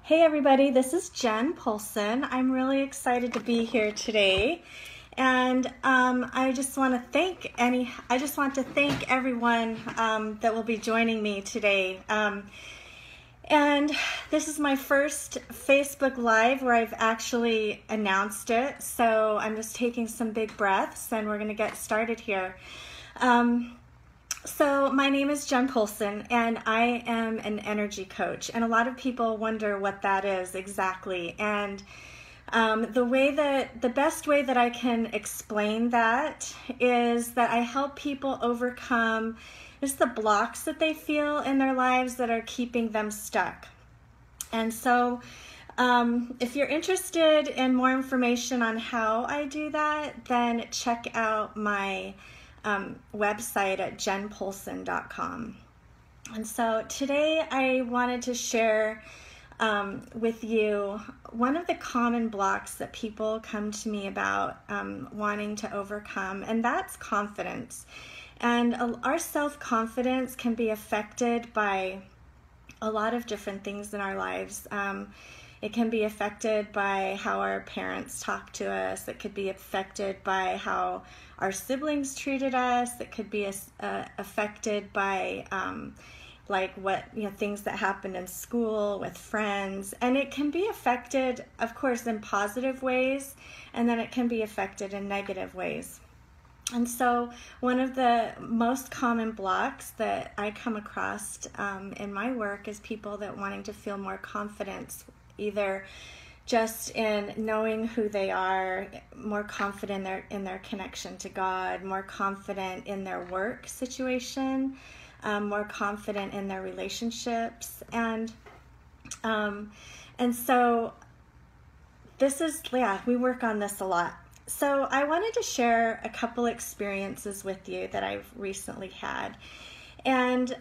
Hey everybody, this is Jen Polson. I'm really excited to be here today, and I just want to thank everyone that will be joining me today. And this is my first Facebook Live where I've actually announced it, so I'm just taking some big breaths, and we're going to get started here. So my name is Jen Polson, and I am an energy coach, and a lot of people wonder what that is exactly. And the best way that I can explain that is that I help people overcome just the blocks that they feel in their lives that are keeping them stuck. And so if you're interested in more information on how I do that, then check out my website at jenpolson.com. And so today I wanted to share with you one of the common blocks that people come to me about wanting to overcome, and that's confidence. And our self-confidence can be affected by a lot of different things in our lives. It can be affected by how our parents talk to us. It could be affected by how our siblings treated us. It could be affected by things that happen in school with friends. And it can be affected, of course, in positive ways, and then it can be affected in negative ways. And so one of the most common blocks that I come across in my work is people that wanting to feel more confidence, either just in knowing who they are, more confident in their connection to God, more confident in their work situation, more confident in their relationships, and so this is, we work on this a lot. So I wanted to share a couple experiences with you that I've recently had, and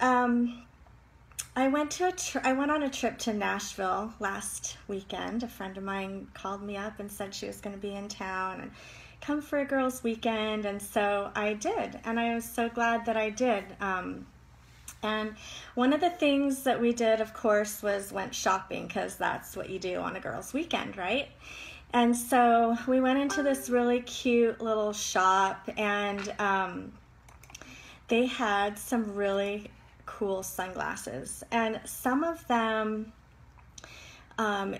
I went on a trip to Nashville last weekend. A friend of mine called me up and said she was going to be in town and come for a girls' weekend, and so I did, and I was so glad that I did. And one of the things that we did, of course, was went shopping, because that's what you do on a girls' weekend, right? And so we went into this really cute little shop, and they had some really cool sunglasses, and some of them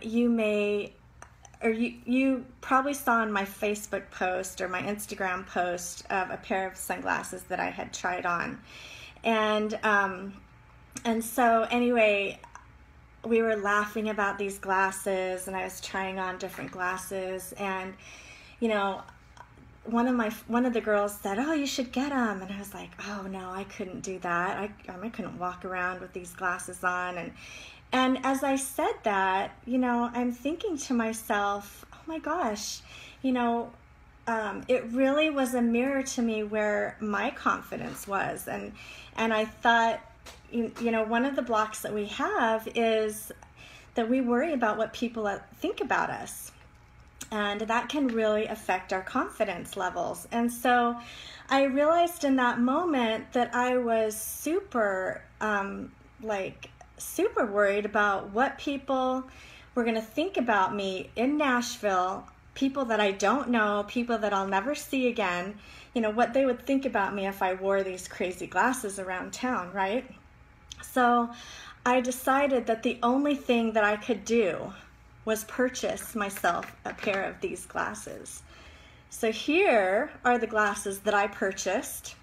you probably saw in my Facebook post or my Instagram post of a pair of sunglasses that I had tried on, and so anyway, we were laughing about these glasses, and I was trying on different glasses, and one of the girls said, "Oh, you should get them," and I was like, "Oh no, I couldn't do that. I couldn't walk around with these glasses on." And as I said that, I'm thinking to myself, "Oh my gosh, it really was a mirror to me where my confidence was." And I thought, one of the blocks that we have is that we worry about what people think about us. And that can really affect our confidence levels. And so I realized in that moment that I was super worried about what people were going to think about me in Nashville, people that I don't know, people that I'll never see again, what they would think about me if I wore these crazy glasses around town, right? So I decided that the only thing that I could do was purchase myself a pair of these glasses. So here are the glasses that I purchased.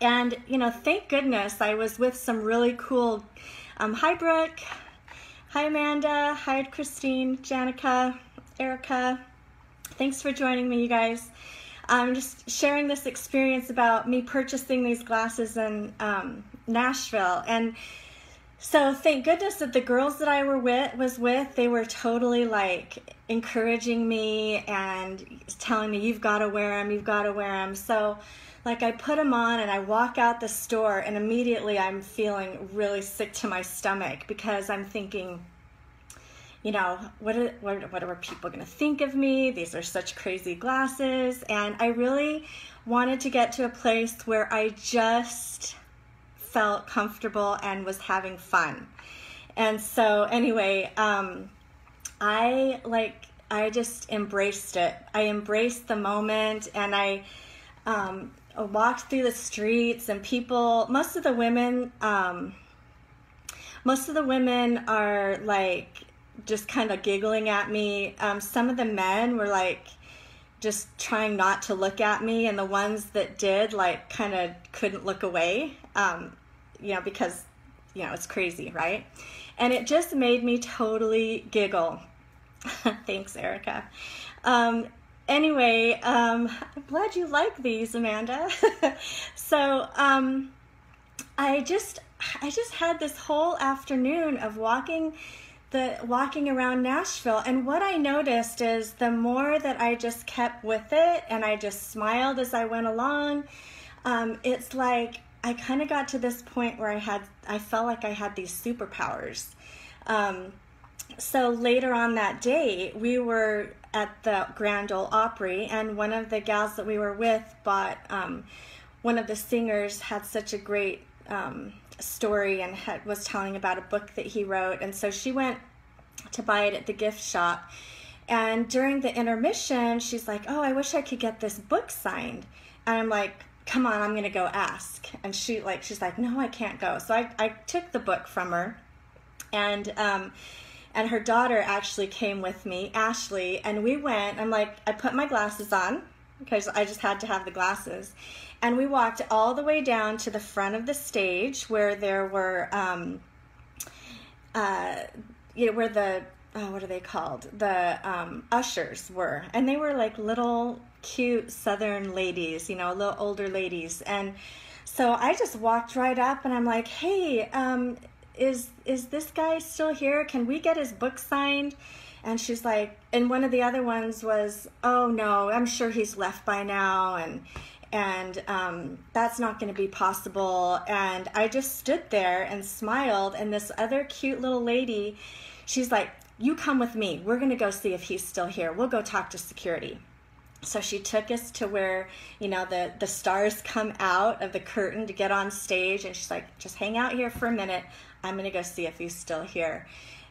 And, thank goodness I was with some really cool, hi Brooke, hi Amanda, hi Christine, Janica, Erica. Thanks for joining me, you guys. I'm just sharing this experience about me purchasing these glasses in Nashville. And so thank goodness that the girls that I was with, they were totally encouraging me and telling me, "You've got to wear them, you've got to wear them." So I put them on and I walk out the store, and immediately I'm feeling really sick to my stomach, because I'm thinking, what are people going to think of me? These are such crazy glasses. And I really wanted to get to a place where I just felt comfortable and was having fun. And so anyway, I just embraced it. I embraced the moment, and I walked through the streets, and people, most of the women are like just kind of giggling at me. Some of the men were like just trying not to look at me, and the ones that did like kind of couldn't look away, because it's crazy, right? And it just made me totally giggle. Thanks, Erica. Anyway, I'm glad you like these, Amanda. So I just had this whole afternoon of walking around Nashville, and what I noticed is the more that I just kept with it and I just smiled as I went along, it's like I kind of got to this point where I felt like I had these superpowers. So later on that day, we were at the Grand Ole Opry, and one of the gals that we were with bought, one of the singers had such a great story and was telling about a book that he wrote, and so she went to buy it at the gift shop. And during the intermission, she's like, "Oh, I wish I could get this book signed." And I'm like, "Come on, I'm gonna go ask." And she's like, "No, I can't go." So I took the book from her, and her daughter actually came with me, Ashley, and we went. I put my glasses on because I just had to have the glasses. And we walked all the way down to the front of the stage where there were, where the, what are they called? The ushers were. And they were like little cute Southern ladies, little older ladies. And so I just walked right up and I'm like, "Hey, is this guy still here? Can we get his book signed?" And she's like, and one of the other ones was, "Oh no, I'm sure he's left by now, and that's not going to be possible." And I just stood there and smiled, and this other cute little lady, she's like, "You come with me. We're going to go see if he's still here. We'll go talk to security." So she took us to where, the stars come out of the curtain to get on stage, and she's like, "Just hang out here for a minute. I'm going to go see if he's still here."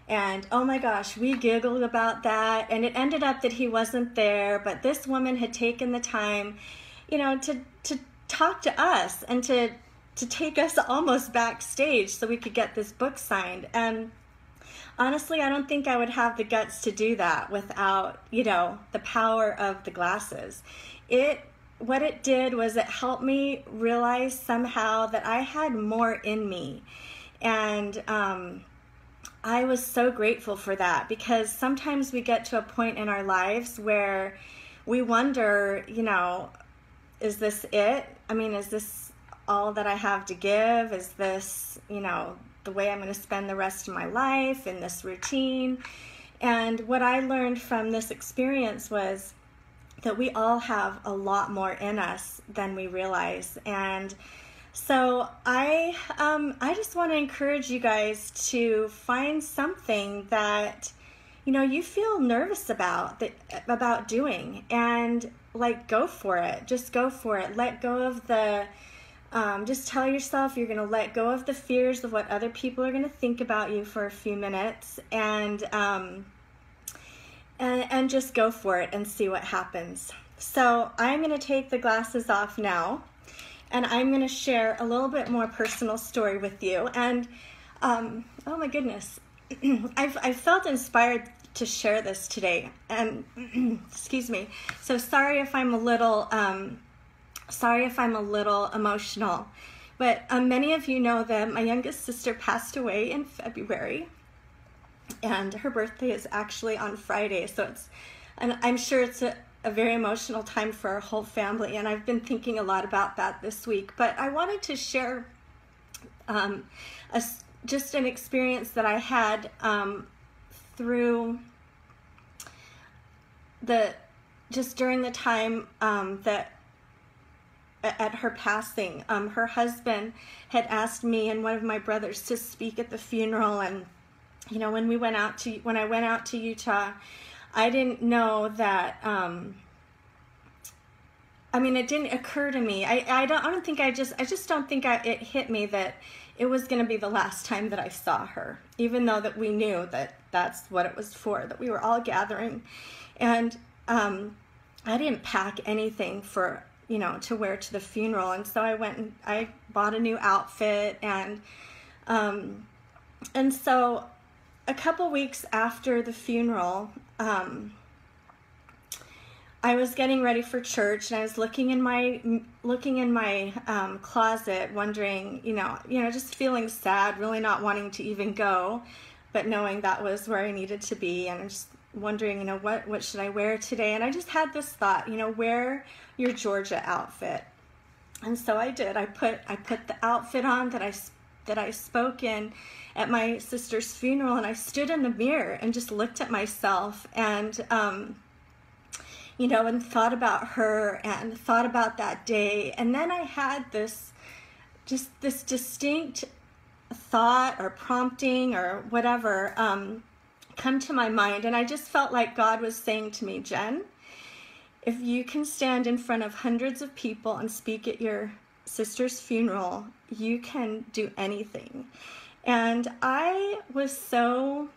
And oh my gosh, we giggled about that, and it ended up that he wasn't there, but this woman had taken the time, to talk to us and to take us almost backstage so we could get this book signed. And honestly, I don't think I would have the guts to do that without, the power of the glasses. What it did was it helped me realize somehow that I had more in me. And I was so grateful for that, because sometimes we get to a point in our lives where we wonder, is this it? I mean, is this all that I have to give? Is this, the way I'm going to spend the rest of my life in this routine? And what I learned from this experience was that we all have a lot more in us than we realize. And so I just want to encourage you guys to find something that, you feel nervous about doing, and go for it. Just go for it. Let go of the, just tell yourself you're going to let go of the fears of what other people are going to think about you for a few minutes, and just go for it and see what happens. So I'm going to take the glasses off now, and I'm going to share a little bit more personal story with you. And oh my goodness, I felt inspired to share this today. And excuse me. So sorry if I'm a little emotional. But many of you know that my youngest sister passed away in February, and her birthday is actually on Friday. And I'm sure it's a very emotional time for our whole family, and I've been thinking a lot about that this week. But I wanted to share just an experience that I had through just during the time that at her passing. Her husband had asked me and one of my brothers to speak at the funeral, and when I went out to Utah, I didn't know that. It didn't occur to me. I just don't think it hit me that it was going to be the last time that I saw her, even though that we knew that that's what it was for, that we were all gathering. And I didn't pack anything for, to wear to the funeral. And so I went and I bought a new outfit. And so a couple weeks after the funeral, I was getting ready for church, and I was looking in my closet, wondering, just feeling sad, really not wanting to even go, but knowing that was where I needed to be, and just wondering, what should I wear today? And I just had this thought, wear your Georgia outfit. And so I did. I put the outfit on that I spoke in at my sister's funeral, and I stood in the mirror and just looked at myself and and thought about her and thought about that day. And then I had this distinct thought or prompting or whatever come to my mind. And I just felt like God was saying to me, Jen, if you can stand in front of hundreds of people and speak at your sister's funeral, you can do anything. And I was so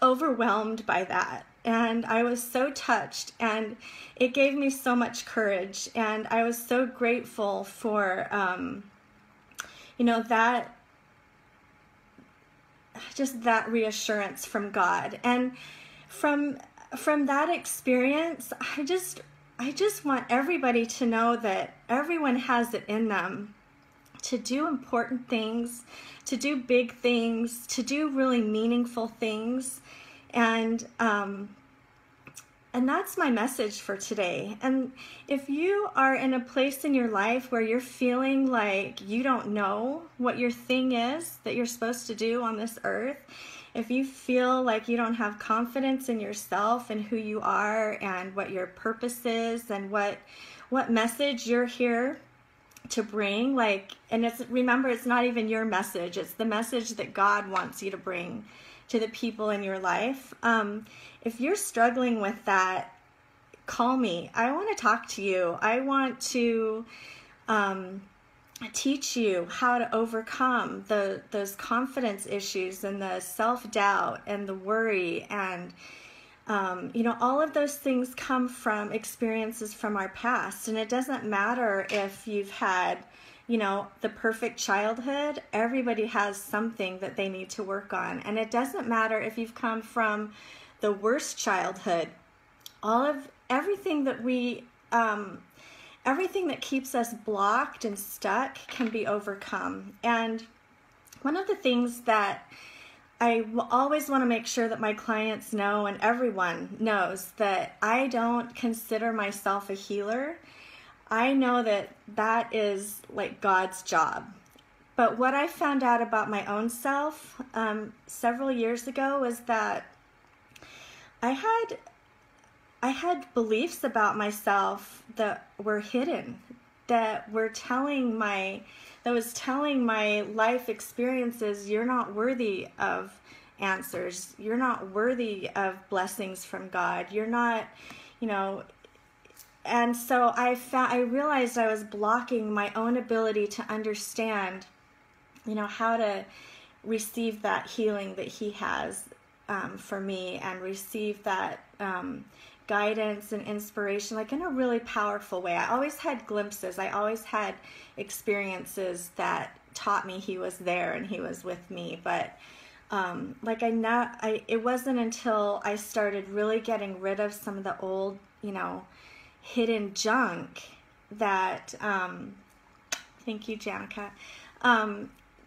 overwhelmed by that. And I was so touched, and it gave me so much courage. And I was so grateful for, that reassurance from God. And from that experience, I just want everybody to know that everyone has it in them to do important things, to do big things, to do really meaningful things. And that's my message for today. And if you are in a place in your life where you're feeling like you don't know what your thing is that you're supposed to do on this earth, if you feel like you don't have confidence in yourself and who you are and what your purpose is and what message you're here to bring, and remember, it's not even your message, it's the message that God wants you to bring to the people in your life. If you're struggling with that, call me. I want to talk to you. I want to teach you how to overcome those confidence issues and the self-doubt and the worry. And, all of those things come from experiences from our past. And it doesn't matter if you've had the perfect childhood. Everybody has something that they need to work on. And it doesn't matter if you've come from the worst childhood. Everything that keeps us blocked and stuck can be overcome. And one of the things that I always want to make sure that my clients know, and everyone knows, that I don't consider myself a healer. I know that is like God's job. But what I found out about my own self several years ago was that I had beliefs about myself that were hidden, that was telling my life experiences, you're not worthy of answers, you're not worthy of blessings from God, you're not, and so I realized I was blocking my own ability to understand, how to receive that healing that He has for me, and receive that guidance and inspiration, in a really powerful way. I always had glimpses. I always had experiences that taught me He was there and He was with me. But it wasn't until I started really getting rid of some of the old, hidden junk that, thank you, Janica,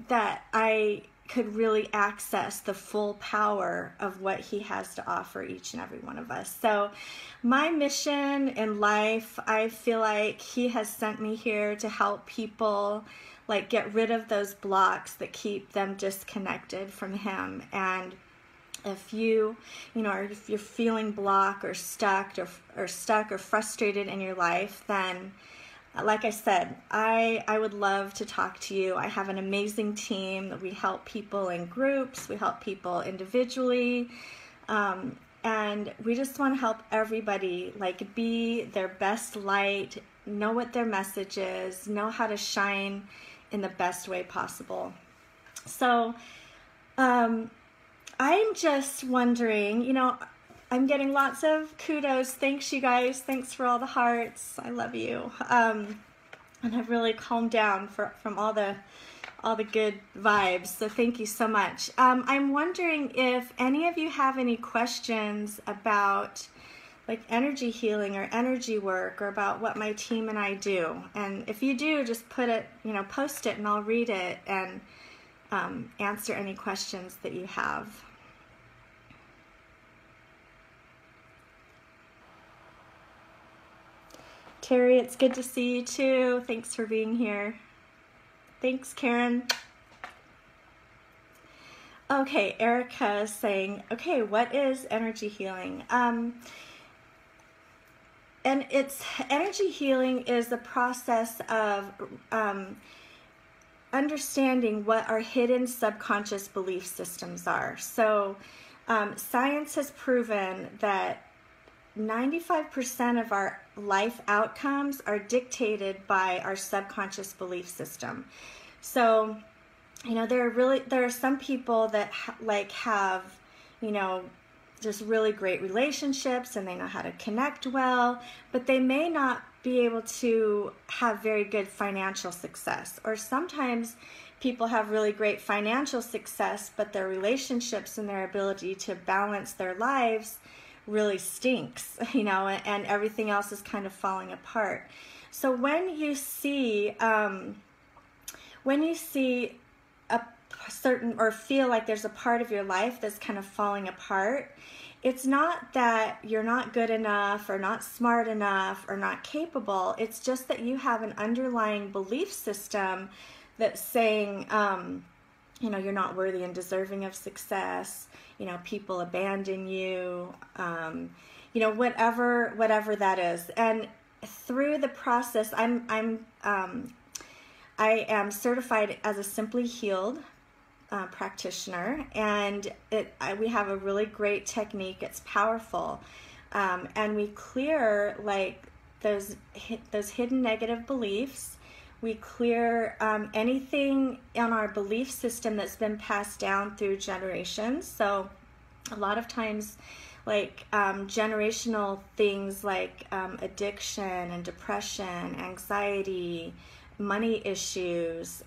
that I could really access the full power of what He has to offer each and every one of us. So my mission in life, I feel like He has sent me here to help people get rid of those blocks that keep them disconnected from Him. And if if you're feeling blocked or stuck or frustrated in your life, then like I said, I would love to talk to you. I have an amazing team that we help people in groups, we help people individually, and we just want to help everybody be their best light, know what their message is, know how to shine in the best way possible. So I'm just wondering, you know, I'm getting lots of kudos. Thanks, you guys. Thanks for all the hearts. I love you. And I've really calmed down from all the good vibes. So thank you so much. I'm wondering if any of you have any questions about like energy healing or energy work, or about what my team and I do. And if you do, just put it, you know, post it and I'll read it and answer any questions that you have. Terry, it's good to see you too. Thanks for being here. Thanks, Karen. Okay, Erica is saying, okay, what is energy healing? And energy healing is the process of understanding what our hidden subconscious belief systems are. So science has proven that 95% of our life outcomes are dictated by our subconscious belief system. So, you know, there are some people that have, you know, just really great relationships and they know how to connect well, but they may not be able to have very good financial success. Or sometimes people have really great financial success, but their relationships and their ability to balance their lives really stinks, you know, and everything else is kind of falling apart. So when you see a certain, or feel like there's a part of your life that's kind of falling apart, it's not that you're not good enough or not smart enough or not capable. It's just that you have an underlying belief system that's saying, you know, you're not worthy and deserving of success. You know, people abandon you. You know, whatever that is. And through the process, I am certified as a Simply Healed practitioner, and we have a really great technique. It's powerful, and we clear like those hidden negative beliefs. We clear anything in our belief system that's been passed down through generations. So a lot of times, like generational things like addiction and depression, anxiety, money issues,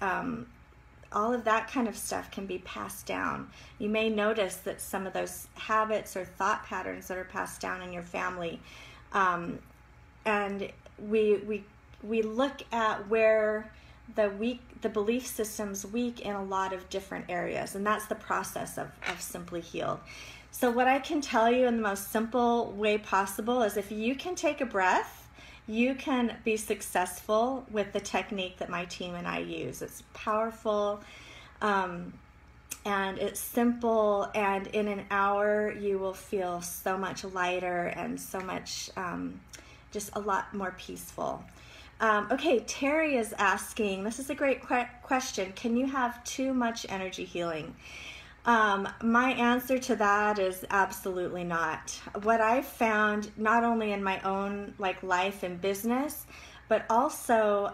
all of that kind of stuff can be passed down. You may notice that some of those habits or thought patterns that are passed down in your family, and we look at where the belief system's weak in a lot of different areas, and that's the process of Simply Healed. So what I can tell you in the most simple way possible is if you can take a breath, you can be successful with the technique that my team and I use. It's powerful, and it's simple, and in an hour you will feel so much lighter and so much, just a lot more peaceful. Okay, Terry is asking, this is a great question, can you have too much energy healing? My answer to that is absolutely not. What I've found, not only in my own life and business, but also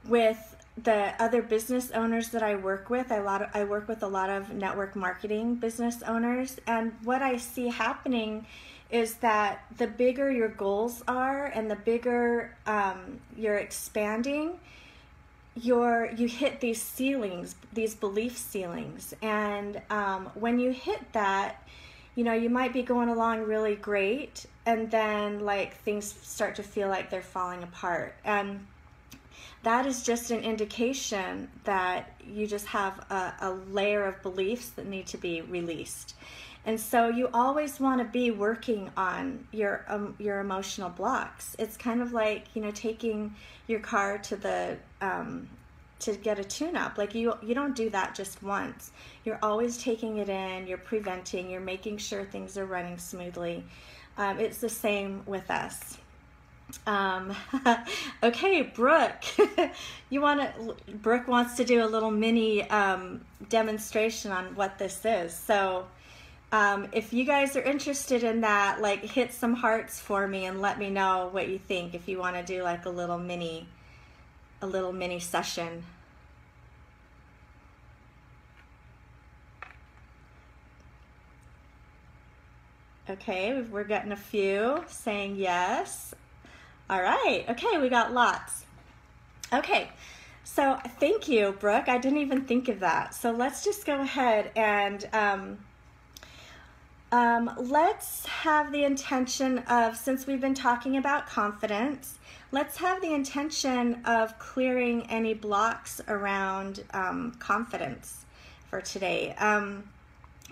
with the other business owners that I work with. I work with a lot of network marketing business owners, and what I see happening is that the bigger your goals are and the bigger you're expanding, you hit these ceilings, these belief ceilings. And when you hit that, you know, you might be going along really great, and then things start to feel like they're falling apart. And that is just an indication that you just have a layer of beliefs that need to be released. And so you always want to be working on your emotional blocks. It's kind of like, you know, taking your car to the to get a tune-up. You don't do that just once. You're always taking it in. You're preventing. You're making sure things are running smoothly. It's the same with us. Okay, Brooke, Brooke wants to do a little mini demonstration on what this is. So if you guys are interested in that, hit some hearts for me and let me know what you think, if you want to do a little mini a little mini session. Okay, we're getting a few saying yes. All right, okay, we got lots. Okay, so thank you, Brooke. I didn't even think of that. So let's just go ahead and let's have the intention of, since we've been talking about confidence, let's have the intention of clearing any blocks around confidence for today.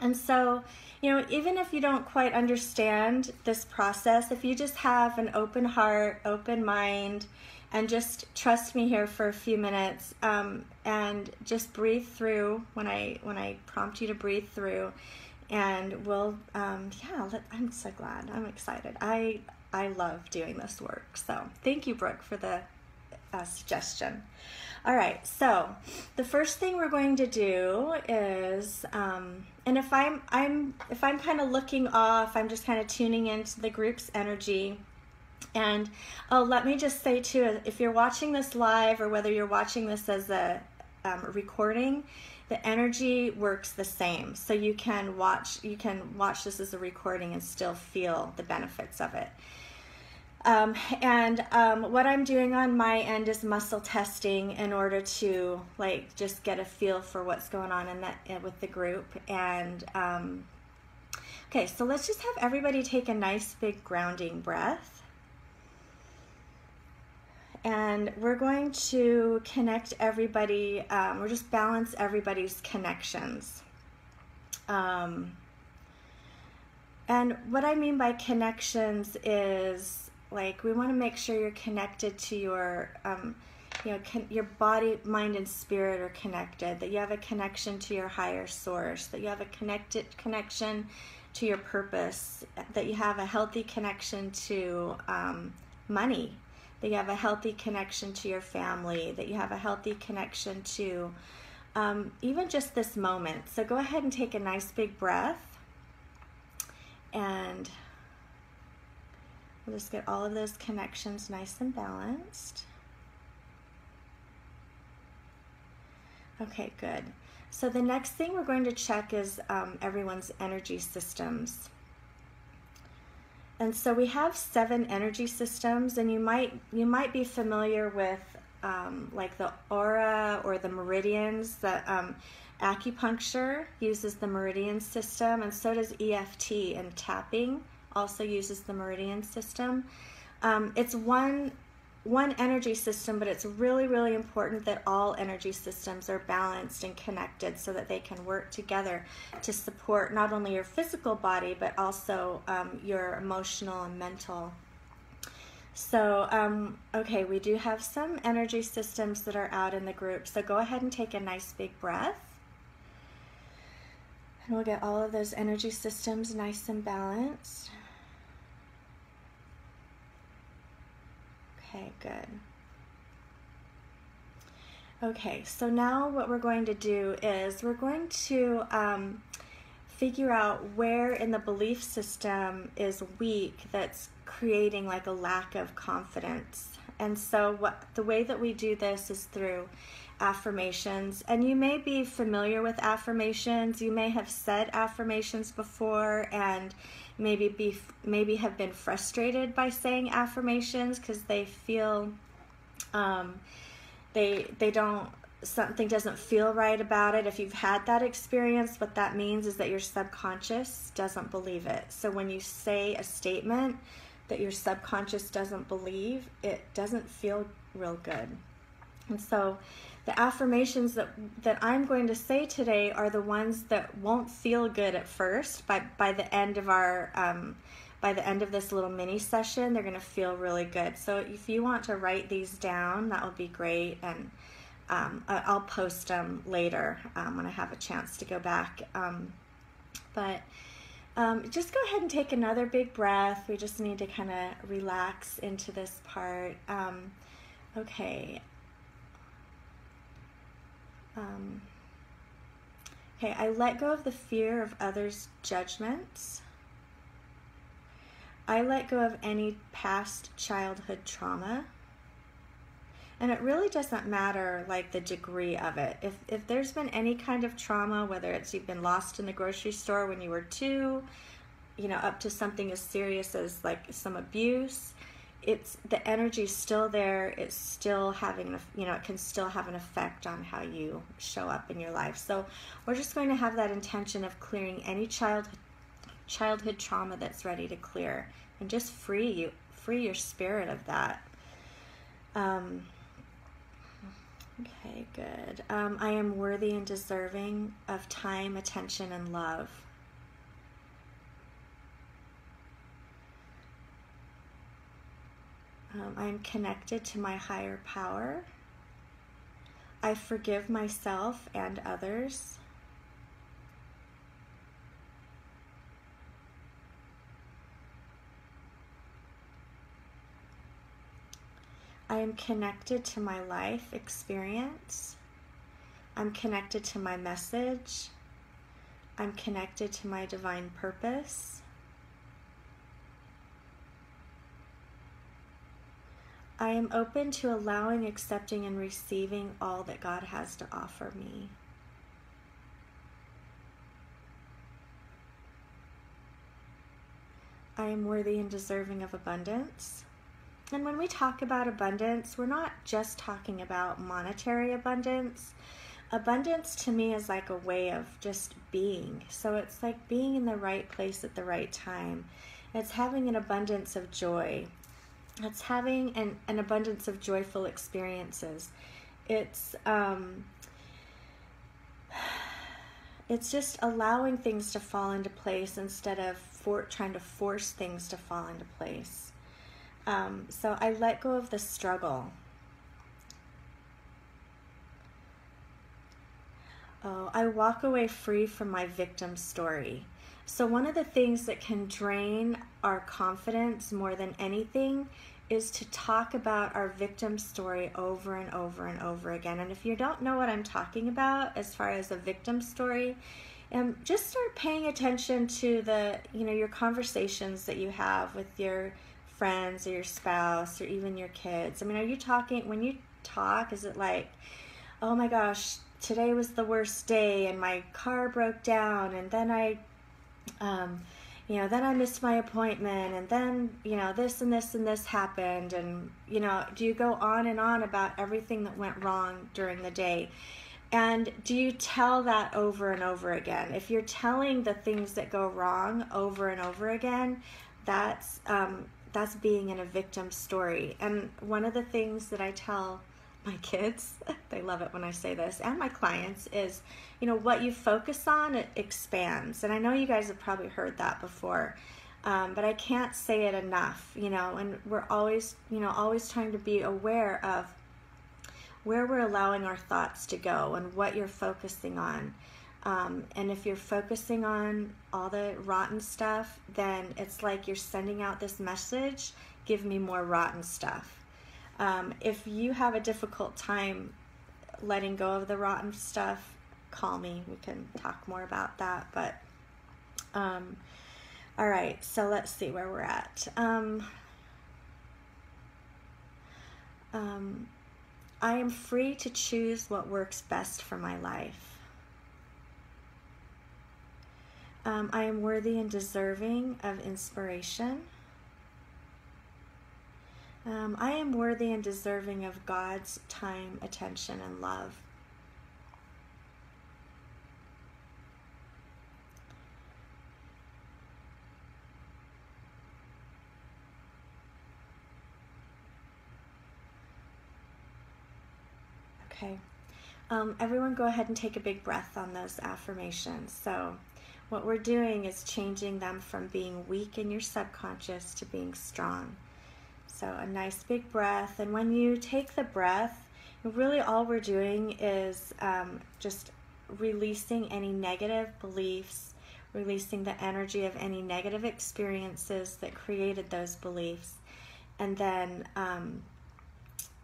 And so, you know, even if you don't quite understand this process, if you just have an open heart, open mind, and just trust me here for a few minutes, and just breathe through when I prompt you to breathe through, and we'll, I'm so glad. I'm excited. I love doing this work. So thank you, Brooke, for the suggestion. All right, so the first thing we're going to do is, and if I'm kind of looking off, I'm just kind of tuning into the group's energy. And let me just say too, if you're watching this live or whether you're watching this as a recording, the energy works the same. So you can watch this as a recording and still feel the benefits of it. What I'm doing on my end is muscle testing in order to just get a feel for what's going on with the group. And okay, so let's just have everybody take a nice big grounding breath. And we're going to connect everybody, we'll just balance everybody's connections. And what I mean by connections is, we want to make sure you're connected to your, your body, mind, and spirit are connected, that you have a connection to your higher source, that you have a connection to your purpose, that you have a healthy connection to money, that you have a healthy connection to your family, that you have a healthy connection to even just this moment. So go ahead and take a nice big breath, and we'll just get all of those connections nice and balanced. Okay, good. So the next thing we're going to check is everyone's energy systems. And so we have 7 energy systems, and you might be familiar with the aura or the meridians. That acupuncture uses the meridian system, and so does EFT, and tapping also uses the meridian system. It's one energy system, but it's really, really important that all energy systems are balanced and connected so that they can work together to support not only your physical body, but also your emotional and mental. So, okay, we do have some energy systems that are out in the group. So go ahead and take a nice big breath. And we'll get all of those energy systems nice and balanced. Okay, good. Okay, so now what we're going to do is we're going to figure out where in the belief system is weak, that's creating a lack of confidence. And so the way that we do this is through affirmations. And you may be familiar with affirmations. You may have said affirmations before, and maybe have been frustrated by saying affirmations because they feel something doesn't feel right about it. If you've had that experience, what that means is that your subconscious doesn't believe it. So when you say a statement that your subconscious doesn't believe, it doesn't feel real good. And so the affirmations that I'm going to say today are the ones that won't feel good at first. By the end of this little mini session, they're going to feel really good. So if you want to write these down, that would be great. And I'll post them later when I have a chance to go back. But just go ahead and take another big breath. We just need to kind of relax into this part. Okay. Okay, I let go of the fear of others' judgments. I let go of any past childhood trauma. And it really doesn't matter like the degree of it. If there's been any kind of trauma, whether it's you've been lost in the grocery store when you were 2, up to something as serious as like some abuse, it's the energy's still there. It's still having, it can still have an effect on how you show up in your life. So we're just going to have that intention of clearing any childhood trauma that's ready to clear, and just free your spirit of that. Okay, good. I am worthy and deserving of time, attention, and love. I am connected to my higher power. I forgive myself and others. I am connected to my life experience. I'm connected to my message. I'm connected to my divine purpose. I am open to allowing, accepting, and receiving all that God has to offer me. I am worthy and deserving of abundance. And when we talk about abundance, we're not just talking about monetary abundance. Abundance to me is like a way of just being. So it's like being in the right place at the right time. It's having an abundance of joy. It's having an abundance of joyful experiences. It's just allowing things to fall into place instead of trying to force things to fall into place. So I let go of the struggle. I walk away free from my victim story. So one of the things that can drain our confidence more than anything is to talk about our victim story over and over and over again. And if you don't know what I'm talking about as far as a victim story, just start paying attention to your conversations that you have with your friends or your spouse or even your kids. I mean, when you talk, is it like, oh my gosh, today was the worst day and my car broke down and then then I missed my appointment and then, this and this and this happened, and, do you go on and on about everything that went wrong during the day? And do you tell that over and over again? If you're telling the things that go wrong over and over again, that's being in a victim story. And one of the things that I tell my kids, they love it when I say this, and my clients is, what you focus on, it expands. And I know you guys have probably heard that before, but I can't say it enough, and we're always trying to be aware of where we're allowing our thoughts to go and what you're focusing on. And if you're focusing on all the rotten stuff, then it's like you're sending out this message, give me more rotten stuff. If you have a difficult time letting go of the rotten stuff, call me. We can talk more about that. But, all right, so let's see where we're at. I am free to choose what works best for my life. I am worthy and deserving of inspiration. I am worthy and deserving of God's time, attention, and love. Okay. Everyone go ahead and take a big breath on those affirmations. So what we're doing is changing them from being weak in your subconscious to being strong. So a nice big breath. And when you take the breath, really all we're doing is just releasing any negative beliefs, releasing the energy of any negative experiences that created those beliefs. And then,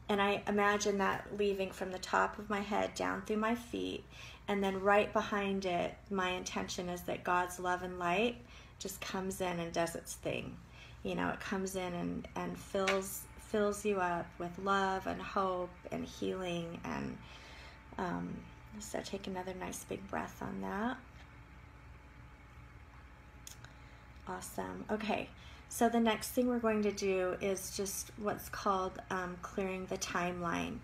and I imagine that leaving from the top of my head down through my feet, and then right behind it, my intention is that God's love and light just comes in and does its thing. It comes in and fills fills you up with love and hope and healing. And so take another nice big breath on that. Awesome. Okay, so the next thing we're going to do is just what's called clearing the timeline.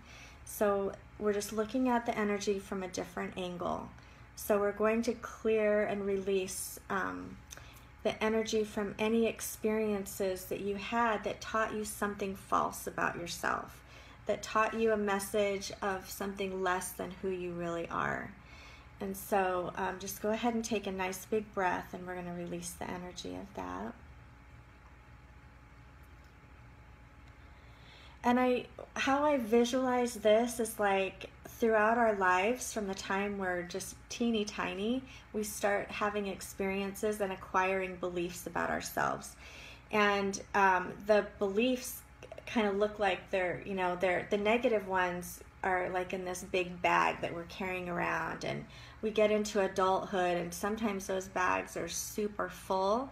So we're just looking at the energy from a different angle. So we're going to clear and release the energy from any experiences that you had that taught you something false about yourself, that taught you a message of something less than who you really are. And so just go ahead and take a nice big breath, and we're going to release the energy of that. And how I visualize this is like throughout our lives, from the time we're just teeny tiny, we start having experiences and acquiring beliefs about ourselves. And the beliefs kind of look like the negative ones are like in this big bag that we're carrying around, and we get into adulthood, and sometimes those bags are super full,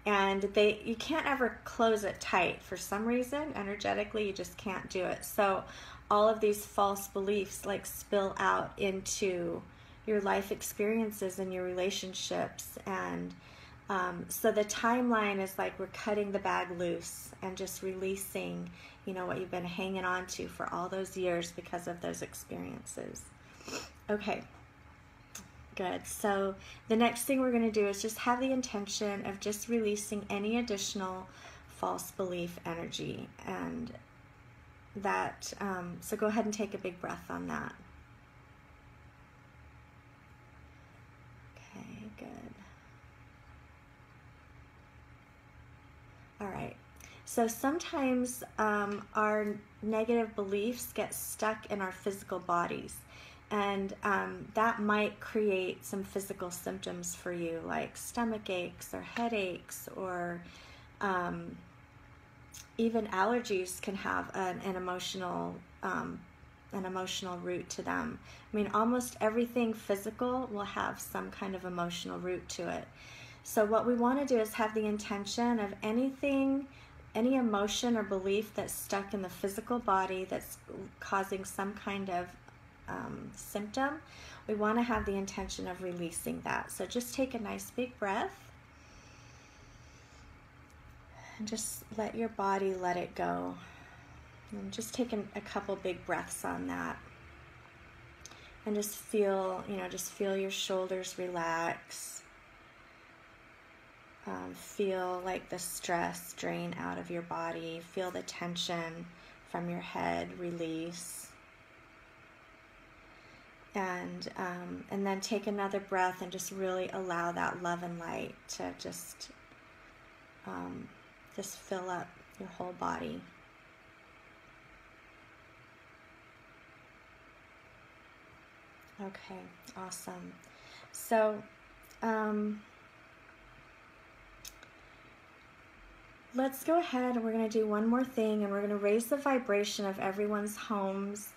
and you can't ever close it tight for some reason. Energetically, you just can't do it. So all of these false beliefs like spill out into your life experiences and your relationships. And so the timeline is like we're cutting the bag loose and just releasing, what you've been hanging on to for all those years because of those experiences. Okay. Good. So the next thing we're going to do is just have the intention of just releasing any additional false belief energy. And that, so go ahead and take a big breath on that. Okay, good. All right. So sometimes our negative beliefs get stuck in our physical bodies. And that might create some physical symptoms for you, like stomach aches or headaches, or even allergies can have an emotional root to them. I mean, almost everything physical will have some kind of emotional root to it. So what we want to do is have the intention of any emotion or belief that's stuck in the physical body that's causing some kind of symptom. We want to have the intention of releasing that. So just take a nice big breath and just let your body let it go. And just take a couple big breaths on that. And just feel your shoulders relax. Feel like the stress drain out of your body. Feel the tension from your head release. And then take another breath and just really allow that love and light to just fill up your whole body. Okay, awesome. So let's go ahead and we're going to do one more thing, and we're going to raise the vibration of everyone's homes,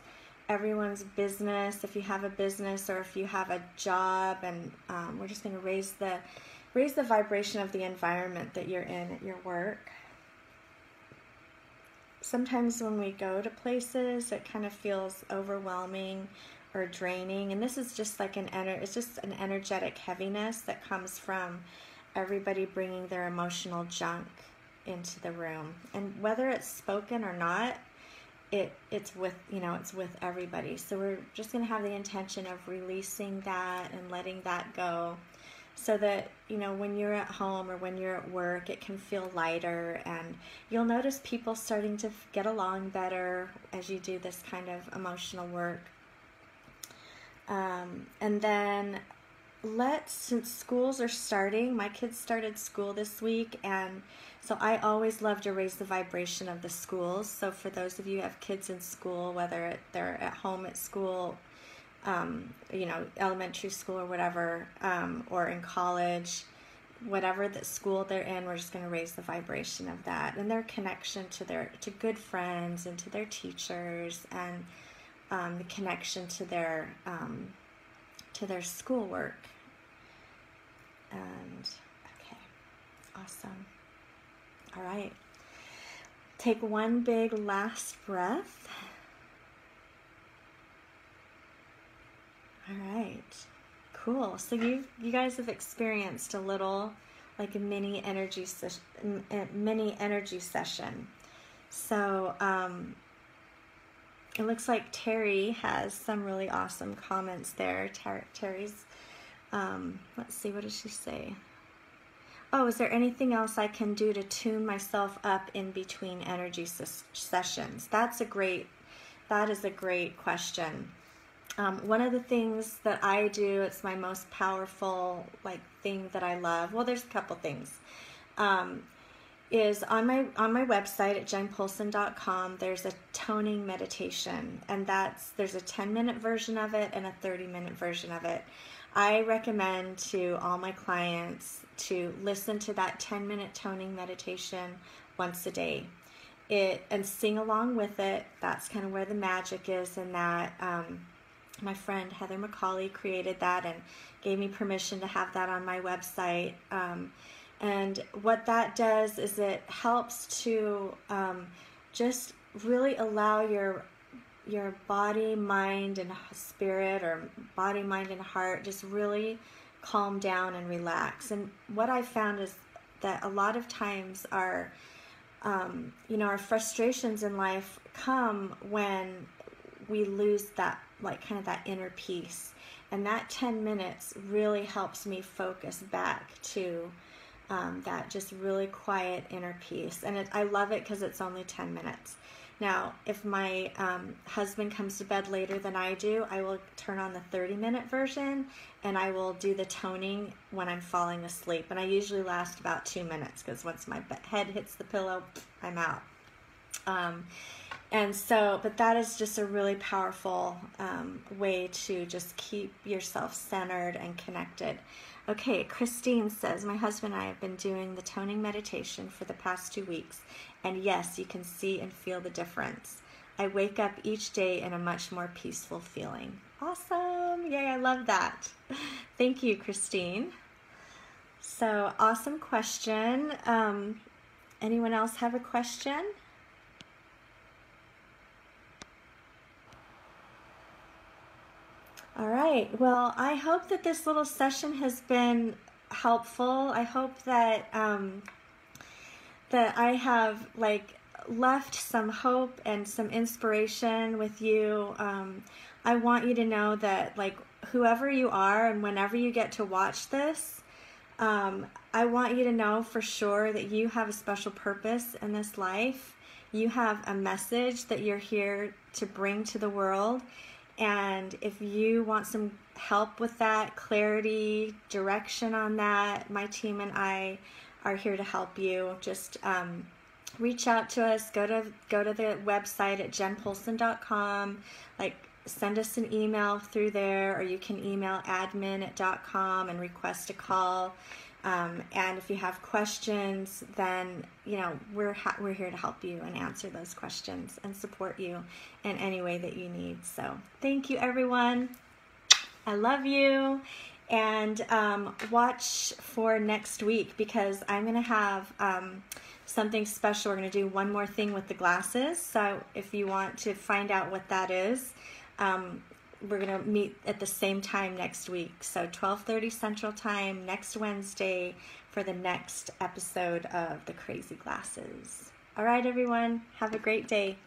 everyone's business, if you have a business or if you have a job, and we're just going to raise the vibration of the environment that you're in at your work. Sometimes when we go to places, it kind of feels overwhelming or draining, and this is just like it's just an energetic heaviness that comes from everybody bringing their emotional junk into the room. And whether it's spoken or not, it's with everybody. So we're just going to have the intention of releasing that and letting that go, so that when you're at home or when you're at work, it can feel lighter, and you'll notice people starting to get along better as you do this kind of emotional work. And then since schools are starting, my kids started school this week, and so I always love to raise the vibration of the schools. So for those of you who have kids in school, whether they're at home at school, elementary school or whatever, or in college, whatever the school they're in, we're just going to raise the vibration of that and their connection to good friends and to their teachers, and the connection to their schoolwork. And okay, awesome. All right. Take one big last breath. All right, cool. So you guys have experienced a little, like a mini energy session. So it looks like Terry has some really awesome comments there. Terry's, let's see, what does she say? Oh, is there anything else I can do to tune myself up in between energy sessions? That is a great question. One of the things that I do, it's my most powerful thing that I love. Well, there's a couple things. Is on my website at jenpolson.com. There's a toning meditation, and there's a 10-minute version of it and a 30-minute version of it. I recommend to all my clients to listen to that 10-minute toning meditation once a day. And sing along with it. That's kind of where the magic is in that. My friend Heather McCauley created that and gave me permission to have that on my website. And what that does is it helps to just really allow your body, mind, and spirit, or body, mind, and heart, just really calm down and relax. And what I found is that a lot of times our frustrations in life come when we lose that, kind of that inner peace. And that 10 minutes really helps me focus back to that just really quiet inner peace. And I love it because it's only 10 minutes. Now, if my husband comes to bed later than I do, I will turn on the 30-minute version, and I will do the toning when I'm falling asleep. And I usually last about 2 minutes, because once my head hits the pillow, I'm out. But that is just a really powerful way to just keep yourself centered and connected. Okay, Christine says, my husband and I have been doing the toning meditation for the past 2 weeks, and yes, you can see and feel the difference. I wake up each day in a much more peaceful feeling. Awesome! Yay, I love that. Thank you, Christine. So, awesome question. Anyone else have a question? All right. Well, I hope that this little session has been helpful. I hope that that I have left some hope and some inspiration with you. I want you to know that whoever you are and whenever you get to watch this, I want you to know for sure that you have a special purpose in this life. You have a message that you're here to bring to the world. And if you want some help with that, clarity, direction on that, my team and I are here to help you. Just reach out to us. Go to the website at jenpolson.com. Send us an email through there, or you can email admin@.com and request a call. And if you have questions, then we're here to help you and answer those questions and support you in any way that you need. So thank you, everyone. I love you. And watch for next week, because I'm going to have something special. We're going to do one more thing with the glasses. So if you want to find out what that is, we're going to meet at the same time next week. So 12:30 Central Time next Wednesday for the next episode of The Crazy Glasses. All right, everyone. Have a great day.